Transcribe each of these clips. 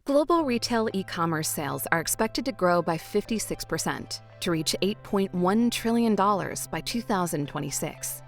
Global retail e-commerce sales are expected to grow by 56% to reach $8.1 trillion by 2026.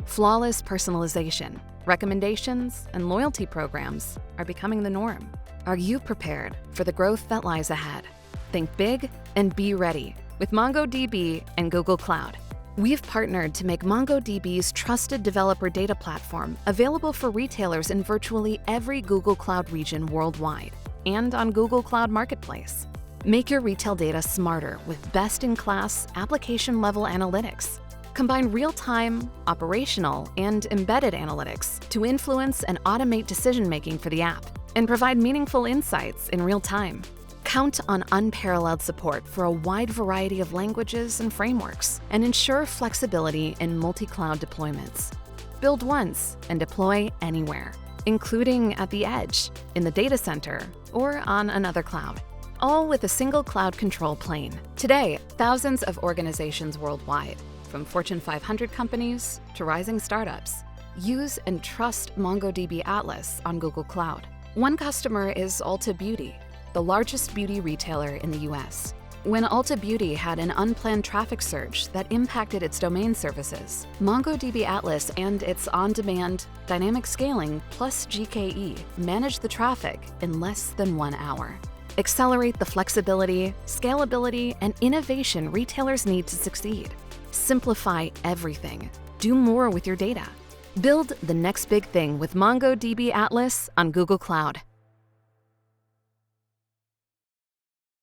Flawless personalization, recommendations, and loyalty programs are becoming the norm. Are you prepared for the growth that lies ahead? Think big and be ready with MongoDB and Google Cloud. We've partnered to make MongoDB's trusted developer data platform available for retailers in virtually every Google Cloud region worldwide and on Google Cloud Marketplace. Make your retail data smarter with best-in-class application-level analytics. Combine real-time, operational, and embedded analytics to influence and automate decision-making for the app and provide meaningful insights in real time. Count on unparalleled support for a wide variety of languages and frameworks, and ensure flexibility in multi-cloud deployments. Build once and deploy anywhere, including at the edge, in the data center, or on another cloud, all with a single cloud control plane. Today, thousands of organizations worldwide, from Fortune 500 companies to rising startups, use and trust MongoDB Atlas on Google Cloud. One customer is ULTA Beauty, the largest beauty retailer in the US. When ULTA Beauty had an unplanned traffic surge that impacted its domain services, MongoDB Atlas and its on-demand dynamic scaling plus GKE managed the traffic in less than 1 hour. Accelerate the flexibility, scalability, and innovation retailers need to succeed. Simplify everything. Do more with your data. Build the next big thing with MongoDB Atlas on Google Cloud.